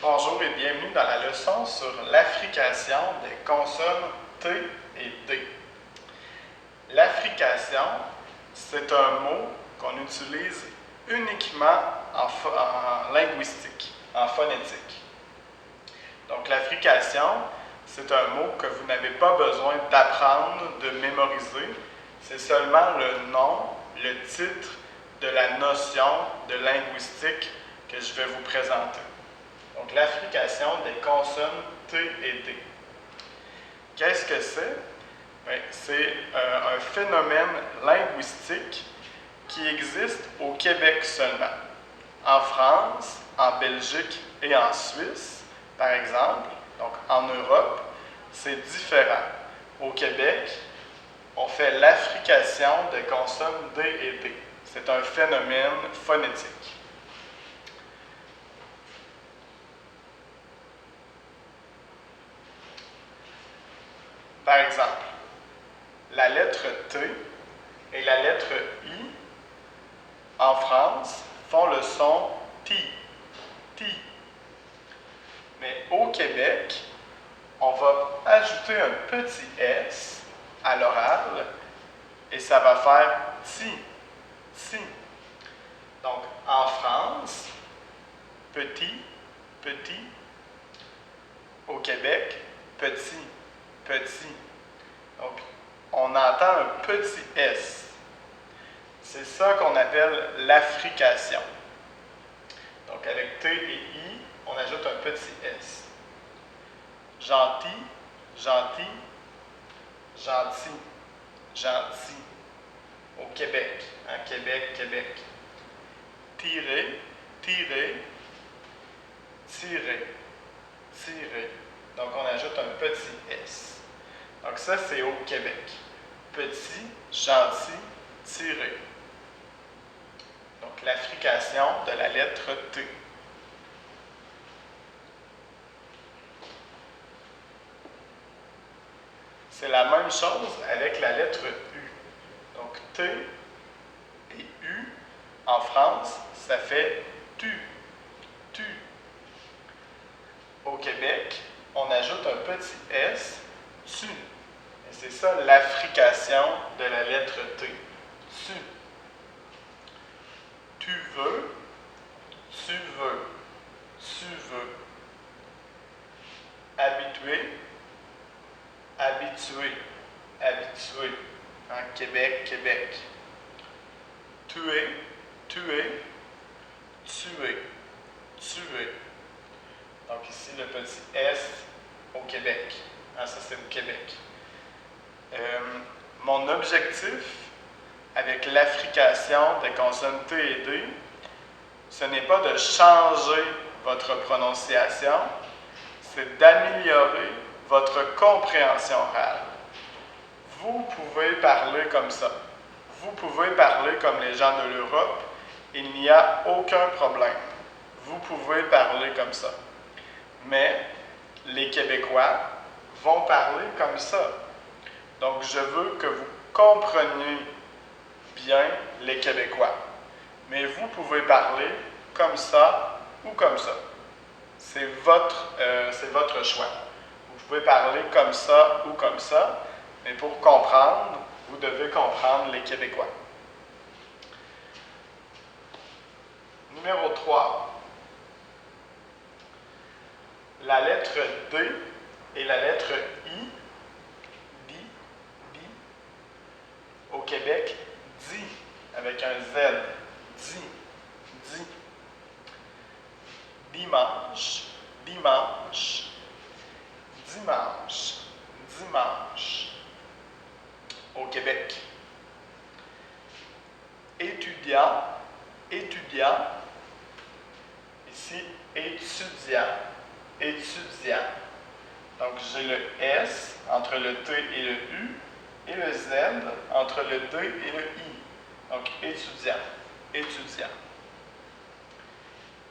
Bonjour et bienvenue dans la leçon sur l'affrication des consonnes T et D. L'affrication, c'est un mot qu'on utilise uniquement en linguistique, en phonétique. Donc l'affrication, c'est un mot que vous n'avez pas besoin d'apprendre, de mémoriser. C'est seulement le nom, le titre de la notion de linguistique que je vais vous présenter. Donc, l'affrication des consonnes T et D. Qu'est-ce que c'est? C'est un phénomène linguistique qui existe au Québec seulement. En France, en Belgique et en Suisse, par exemple, donc en Europe, c'est différent. Au Québec, on fait l'affrication des consonnes D et D. C'est un phénomène phonétique. Par exemple, la lettre T et la lettre I en France font le son Ti, Ti. Mais au Québec, on va ajouter un petit S à l'oral et ça va faire Ti, Ti. Donc, en France, petit, petit. Au Québec, petit, petit. Donc, on entend un petit S. C'est ça qu'on appelle l'affrication. Donc, avec T et I, on ajoute un petit S. Gentil, gentil, gentil, gentil. Au Québec, Québec, Québec. Tirer, tirer, tirer, tirer. Donc, on ajoute un petit S. Donc ça, c'est au Québec. Petit, gentil, tiré. Donc l'affrication de la lettre T. C'est la même chose avec la lettre U. Donc T et U, en France, ça fait tu, tu. Au Québec, on ajoute un petit S, tu. Et c'est ça l'affrication de la lettre T. Tu. Tu veux, tu veux, tu veux. Habitué, habitué, habitué. Québec, Québec. Tuer, tuer, tuer, tuer. Donc ici, le petit S au Québec. Ça, c'est au Québec. Mon objectif avec l'affrication des consonnes T et D, ce n'est pas de changer votre prononciation, c'est d'améliorer votre compréhension orale. Vous pouvez parler comme ça. Vous pouvez parler comme les gens de l'Europe. Il n'y a aucun problème. Vous pouvez parler comme ça. Mais les Québécois vont parler comme ça. Donc, je veux que vous compreniez bien les Québécois. Mais vous pouvez parler comme ça ou comme ça. C'est votre choix. Vous pouvez parler comme ça ou comme ça, mais pour comprendre, vous devez comprendre les Québécois. Numéro 3. La lettre D et la lettre I, di, di. Au Québec, dit, avec un Z, dit, dit. Dimanche, dimanche, dimanche, dimanche. Au Québec. Étudiant, étudiant. Ici, étudiant, étudiant. Donc, j'ai le S entre le T et le U et le Z entre le D et le I. Donc, étudiant, étudiant.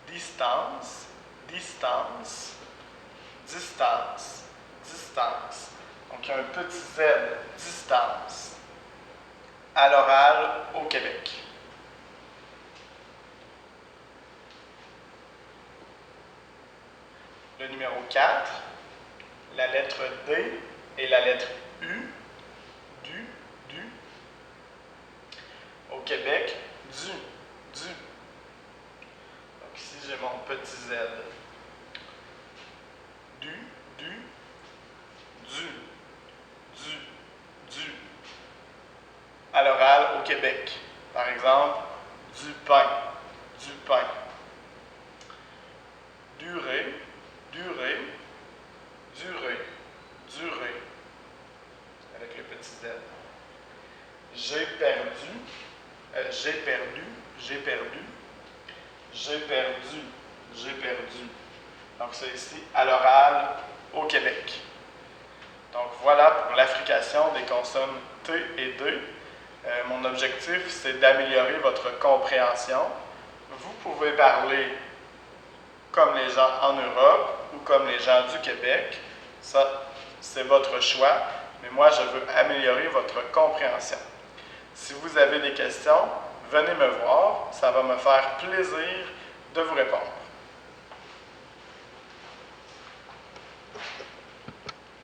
Distance, distance, distance, distance. Donc, il y a un petit Z, distance. À l'oral au Québec. Le numéro 4, la lettre D et la lettre U. Du. Au Québec, du. Donc ici, j'ai mon petit Z. Du. À l'oral, au Québec. Par exemple, du pain. Durée. Avec le petit Z. J'ai perdu. Donc, c'est ici à l'oral au Québec. Donc, voilà pour l'affrication des consonnes T et D. Mon objectif, c'est d'améliorer votre compréhension. Vous pouvez parler comme les gens en Europe ou comme les gens du Québec. Ça, c'est votre choix. Mais moi, je veux améliorer votre compréhension. Si vous avez des questions, venez me voir. Ça va me faire plaisir de vous répondre.